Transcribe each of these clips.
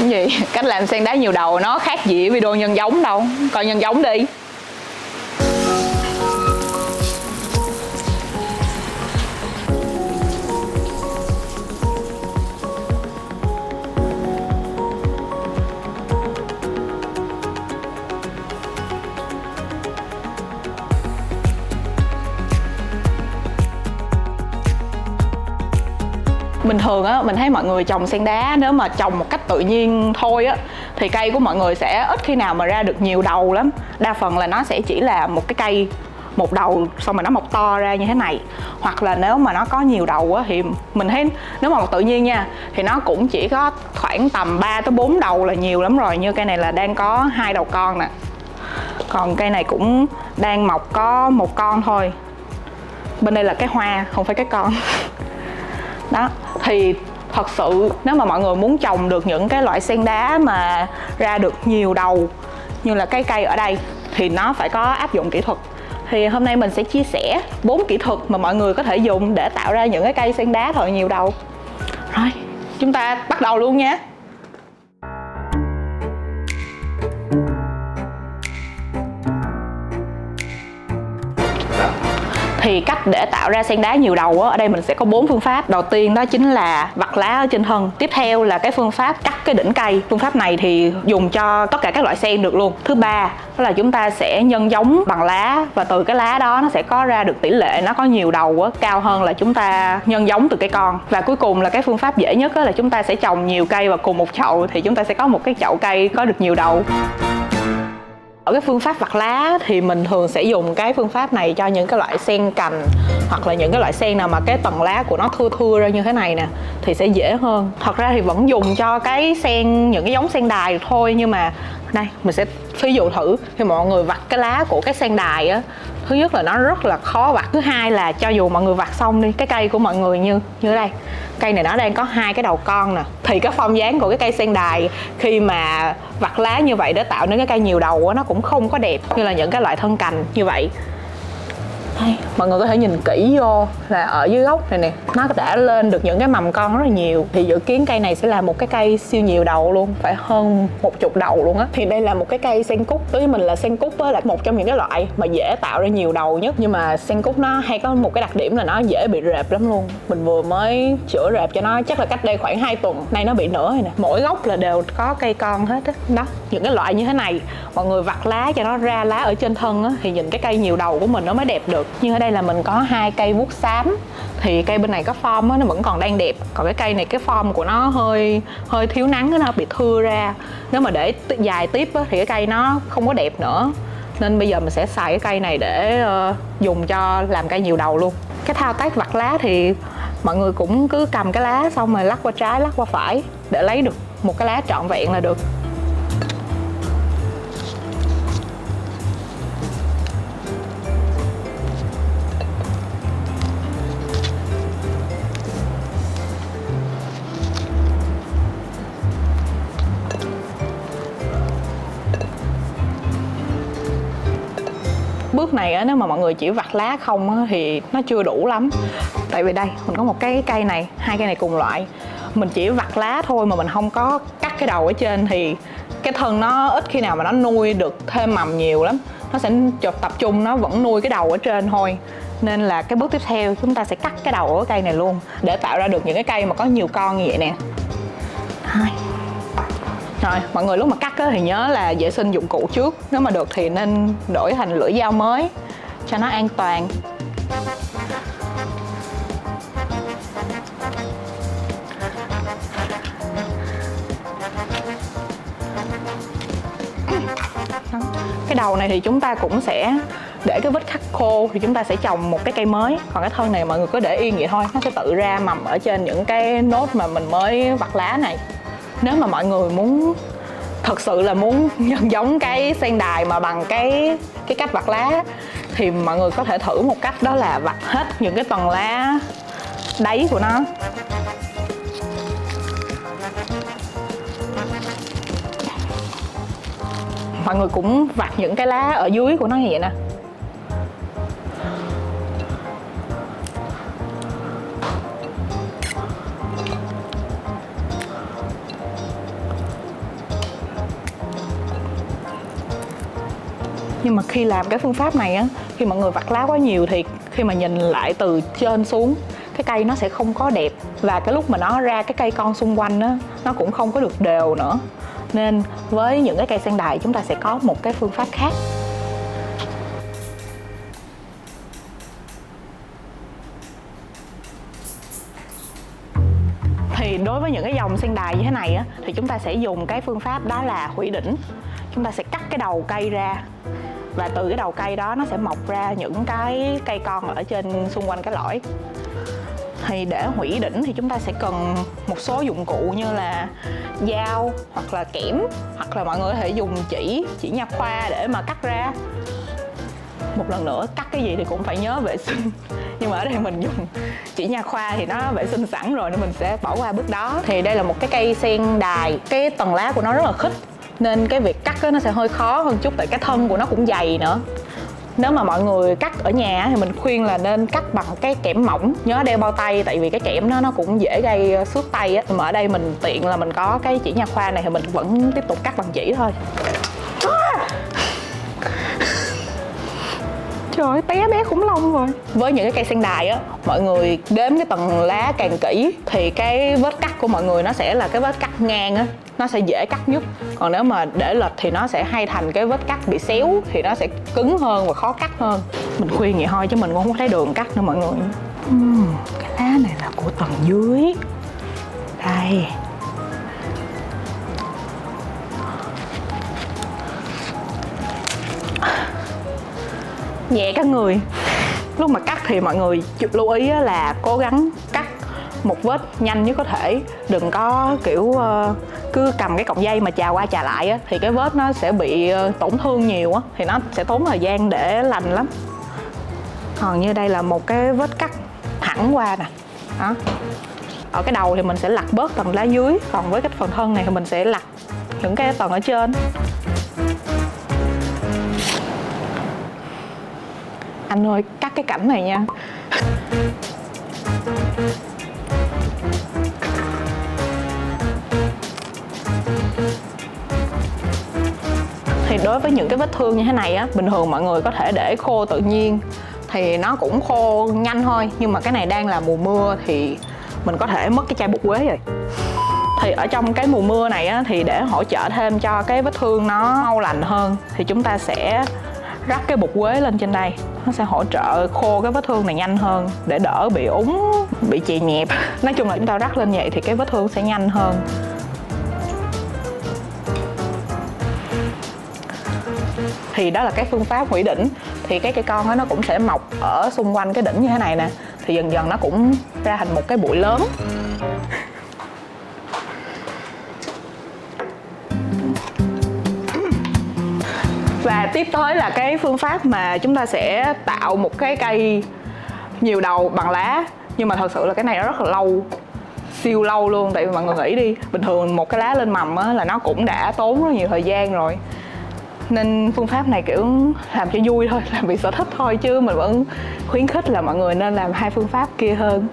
Cái gì? Cách làm sen đá nhiều đầu nó khác gì video nhân giống đâu. Coi nhân giống đi. Bình thường á, mình thấy mọi người trồng sen đá nếu mà trồng một cách tự nhiên thôi á thì cây của mọi người sẽ ít khi nào mà ra được nhiều đầu lắm. Đa phần là nó sẽ chỉ là một cái cây một đầu xong rồi nó mọc to ra như thế này. Hoặc là nếu mà nó có nhiều đầu á thì mình thấy nếu mà tự nhiên nha thì nó cũng chỉ có khoảng tầm 3 tới 4 đầu là nhiều lắm rồi. Như cây này là đang có 2 đầu con nè. Còn cây này cũng đang mọc có 1 con thôi. Bên đây là cái hoa, không phải cái con. Đó, thì thật sự nếu mà mọi người muốn trồng được những cái loại sen đá mà ra được nhiều đầu như là cái cây ở đây thì nó phải có áp dụng kỹ thuật. Thì hôm nay mình sẽ chia sẻ 4 kỹ thuật mà mọi người có thể dùng để tạo ra những cái cây sen đá thật nhiều đầu. Rồi, chúng ta bắt đầu luôn nha. Thì cách để tạo ra sen đá nhiều đầu ở đây mình sẽ có 4 phương pháp. Đầu tiên đó chính là vặt lá ở trên thân. Tiếp theo là cái phương pháp cắt cái đỉnh cây. Phương pháp này thì dùng cho tất cả các loại sen được luôn. Thứ ba đó là chúng ta sẽ nhân giống bằng lá, và từ cái lá đó nó sẽ có ra được tỷ lệ nó có nhiều đầu cao hơn là chúng ta nhân giống từ cây con. Và cuối cùng là cái phương pháp dễ nhất là chúng ta sẽ trồng nhiều cây vào cùng một chậu thì chúng ta sẽ có một cái chậu cây có được nhiều đầu. Ở cái phương pháp vặt lá thì mình thường sẽ dùng cái phương pháp này cho những cái loại sen cành hoặc là những cái loại sen nào mà cái tầng lá của nó thưa thưa ra như thế này nè thì sẽ dễ hơn. Thật ra thì vẫn dùng cho cái sen, những cái giống sen đài thôi, nhưng mà đây mình sẽ ví dụ thử khi mọi người vặt cái lá của cái sen đài á, thứ nhất là nó rất là khó vặt, thứ hai là cho dù mọi người vặt xong đi, cái cây của mọi người như đây, cây này nó đang có 2 cái đầu con nè, thì cái form dáng của cái cây sen đài khi mà vặt lá như vậy để tạo nên cái cây nhiều đầu á, nó cũng không có đẹp như là những cái loại thân cành như vậy. Đây, mọi người có thể nhìn kỹ vô là ở dưới gốc này nè, nó đã lên được những cái mầm con rất là nhiều. Thì dự kiến cây này sẽ là một cái cây siêu nhiều đầu luôn, phải hơn 10 đầu luôn á. Thì đây là một cái cây sen cúc. Đối với mình là sen cúc là một trong những cái loại mà dễ tạo ra nhiều đầu nhất. Nhưng mà sen cúc nó hay có một cái đặc điểm là nó dễ bị rệp lắm luôn. Mình vừa mới chữa rệp cho nó chắc là cách đây khoảng 2 tuần, nay nó bị nữa rồi nè. Mỗi gốc là đều có cây con hết á. Đó, những cái loại như thế này mọi người vặt lá cho nó ra lá ở trên thân á, thì nhìn cái cây nhiều đầu của mình nó mới đẹp được. Nhưng ở đây là mình có 2 cây vuốt xám, thì cây bên này có form á, nó vẫn còn đang đẹp, còn cái cây này cái form của nó hơi thiếu nắng, nó bị thưa ra. Nếu mà để dài tiếp á, thì cái cây nó không có đẹp nữa, nên bây giờ mình sẽ xài cái cây này để dùng cho làm cây nhiều đầu luôn. Cái thao tác vặt lá thì mọi người cũng cứ cầm cái lá xong rồi lắc qua trái lắc qua phải để lấy được một cái lá trọn vẹn là được. Bước này á, nếu mà mọi người chỉ vặt lá không á, thì nó chưa đủ lắm. Tại vì đây mình có một cái cây này, 2 cây này cùng loại, mình chỉ vặt lá thôi mà mình không có cắt cái đầu ở trên thì cái thân nó ít khi nào mà nó nuôi được thêm mầm nhiều lắm. Nó sẽ tập trung nó vẫn nuôi cái đầu ở trên thôi. Nên là cái bước tiếp theo chúng ta sẽ cắt cái đầu ở cây này luôn để tạo ra được những cái cây mà có nhiều con như vậy nè. Rồi, mọi người lúc mà cắt thì nhớ là vệ sinh dụng cụ trước. Nếu mà được thì nên đổi thành lưỡi dao mới cho nó an toàn. Cái đầu này thì chúng ta cũng sẽ để cái vết cắt khô thì chúng ta sẽ trồng một cái cây mới. Còn cái thân này mọi người cứ để yên vậy thôi, nó sẽ tự ra mầm ở trên những cái nốt mà mình mới vặt lá này. Nếu mà mọi người muốn thật sự là muốn nhân giống cái sen đài mà bằng cái cách vặt lá thì mọi người có thể thử một cách, đó là vặt hết những cái tầng lá đáy của nó. Mọi người cũng vặt những cái lá ở dưới của nó như vậy nè. khi làm cái phương pháp này á, khi mọi người vặt lá quá nhiều thì khi mà nhìn lại từ trên xuống, cái cây nó sẽ không có đẹp, và cái lúc mà nó ra cái cây con xung quanh á, nó cũng không có được đều nữa. Nên với những cái cây sen đài chúng ta sẽ có một cái phương pháp khác. Thì đối với những cái dòng sen đài như thế này á, thì chúng ta sẽ dùng cái phương pháp đó là hủy đỉnh. Chúng ta sẽ cắt cái đầu cây ra, và từ cái đầu cây đó nó sẽ mọc ra những cái cây con ở trên xung quanh cái lõi. Thì để hủy đỉnh thì chúng ta sẽ cần một số dụng cụ như là dao hoặc là kẽm, hoặc là mọi người có thể dùng chỉ nha khoa để mà cắt ra. Một lần nữa, cắt cái gì thì cũng phải nhớ vệ sinh. Nhưng mà ở đây mình dùng chỉ nha khoa thì nó vệ sinh sẵn rồi nên mình sẽ bỏ qua bước đó. Thì đây là một cái cây sen đài, cái tầng lá của nó rất là khít, nên cái việc cắt nó sẽ hơi khó hơn chút, tại cái thân của nó cũng dày nữa. Nếu mà mọi người cắt ở nhà thì mình khuyên là nên cắt bằng cái kẽm mỏng. Nhớ đeo bao tay, tại vì cái kẽm nó cũng dễ gây xước tay á. Mà ở đây mình tiện là mình có cái chỉ nha khoa này thì mình vẫn tiếp tục cắt bằng chỉ thôi. Trời ơi, té bé khủng long rồi. Với những cái cây sen đài á, mọi người đếm cái tầng lá càng kỹ thì cái vết cắt của mọi người nó sẽ là cái vết cắt ngang á, nó sẽ dễ cắt nhất. Còn nếu mà để lệch thì nó sẽ hay thành cái vết cắt bị xéo, thì nó sẽ cứng hơn và khó cắt hơn. Mình khuyên vậy thôi chứ mình cũng không có thấy đường cắt nữa mọi người. Cái lá này là của tầng dưới. Đây. Nhẹ cả người. Lúc mà cắt thì mọi người lưu ý là cố gắng cắt một vết nhanh nhất có thể. Đừng có kiểu cứ cầm cái cọng dây mà chà qua chà lại á, thì cái vết nó sẽ bị tổn thương nhiều á, thì nó sẽ tốn thời gian để lành lắm. Còn như đây là một cái vết cắt thẳng qua nè. Đó. Ở cái đầu thì mình sẽ lặt bớt tầng lá dưới, còn với cái phần thân này thì mình sẽ lặt những cái tầng ở trên. Anh ơi, cắt cái cảnh này nha. Thì đối với những cái vết thương như thế này á, bình thường mọi người có thể để khô tự nhiên thì nó cũng khô nhanh thôi. Nhưng mà cái này đang là mùa mưa thì mình có thể mất cái chai bột quế rồi. Thì ở trong cái mùa mưa này á, thì để hỗ trợ thêm cho cái vết thương nó mau lành hơn thì chúng ta sẽ rắc cái bột quế lên trên đây. Nó sẽ hỗ trợ khô cái vết thương này nhanh hơn, để đỡ bị úng, bị chì nhẹp. Nói chung là chúng ta rắc lên vậy thì cái vết thương sẽ nhanh hơn. Thì đó là cái phương pháp hủy đỉnh. Thì cái cây con đó nó cũng sẽ mọc ở xung quanh cái đỉnh như thế này nè. Thì dần dần nó cũng ra thành một cái bụi lớn. Và tiếp tới là cái phương pháp mà chúng ta sẽ tạo một cái cây nhiều đầu bằng lá. Nhưng mà thật sự là cái này nó rất là lâu, siêu lâu luôn. Tại vì mọi người nghĩ đi, bình thường một cái lá lên mầm á, là nó cũng đã tốn rất nhiều thời gian rồi. Nên phương pháp này kiểu làm cho vui thôi, làm vì sở thích thôi, chứ mình vẫn khuyến khích là mọi người nên làm hai phương pháp kia hơn.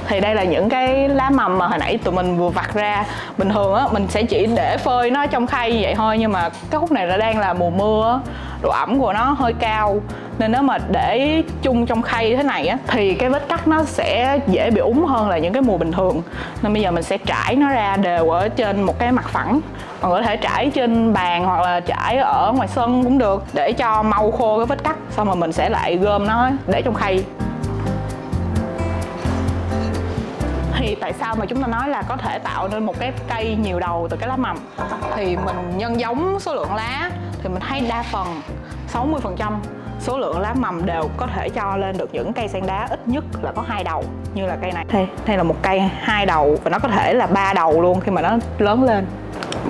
Thì đây là những cái lá mầm mà hồi nãy tụi mình vừa vặt ra. Bình thường á, mình sẽ chỉ để phơi nó trong khay như vậy thôi. Nhưng mà cái khúc này là đang là mùa mưa, độ ẩm của nó hơi cao, nên nếu mà để chung trong khay thế này á, thì cái vết cắt nó sẽ dễ bị úng hơn là những cái mùa bình thường. Nên bây giờ mình sẽ trải nó ra đều ở trên một cái mặt phẳng. Còn có thể trải trên bàn hoặc là trải ở ngoài sân cũng được, để cho mau khô cái vết cắt. Xong rồi mình sẽ lại gom nó để trong khay. Thì tại sao mà chúng ta nói là có thể tạo nên một cái cây nhiều đầu từ cái lá mầm? Thì mình nhân giống số lượng lá thì mình thấy đa phần 60% số lượng lá mầm đều có thể cho lên được những cây sen đá ít nhất là có 2 đầu, như là cây này. Đây là một cây 2 đầu, và nó có thể là 3 đầu luôn khi mà nó lớn lên.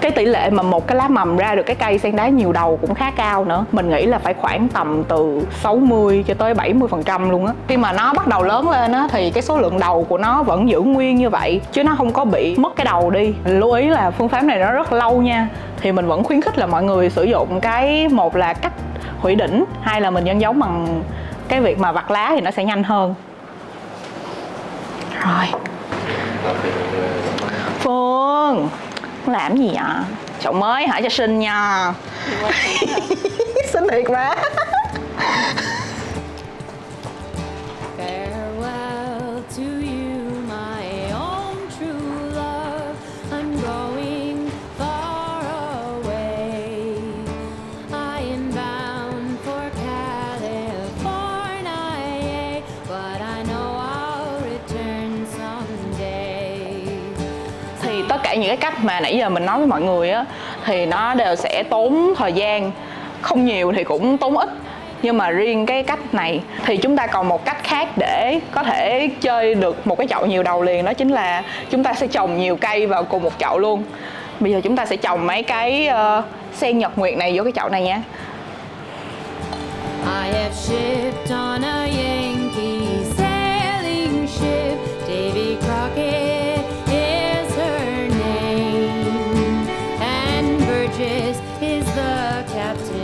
Cái tỷ lệ mà một cái lá mầm ra được cái cây sen đá nhiều đầu cũng khá cao nữa. Mình nghĩ là phải khoảng tầm từ 60 cho tới 70% luôn á. Khi mà nó bắt đầu lớn lên á, thì cái số lượng đầu của nó vẫn giữ nguyên như vậy, chứ nó không có bị mất cái đầu đi. Mình lưu ý là phương pháp này nó rất lâu nha. Thì mình vẫn khuyến khích là mọi người sử dụng cái, một là cách hủy đỉnh, hai là mình nhân giống bằng cái việc mà vặt lá thì nó sẽ nhanh hơn. Rồi Phương làm gì vậy? Chậu mới hả cho xinh nha. xinh thiệt mà. Farewell to you, my own true love. I'm going far away. I am bound for California, but I know I'll return someday. Thì tất cả những cái cách mà nãy giờ mình nói với mọi người á thì nó đều sẽ tốn thời gian, không nhiều thì cũng tốn ít. Nhưng mà riêng cái cách này thì chúng ta còn một cách khác để có thể chơi được một cái chậu nhiều đầu liền, đó chính là chúng ta sẽ trồng nhiều cây vào cùng một chậu luôn. Bây giờ chúng ta sẽ trồng mấy cái sen nhật nguyệt này vô cái chậu này nha. I have shipped on a Yankee sailing ship. Davy Crockett is her name, and Burgess is the captain.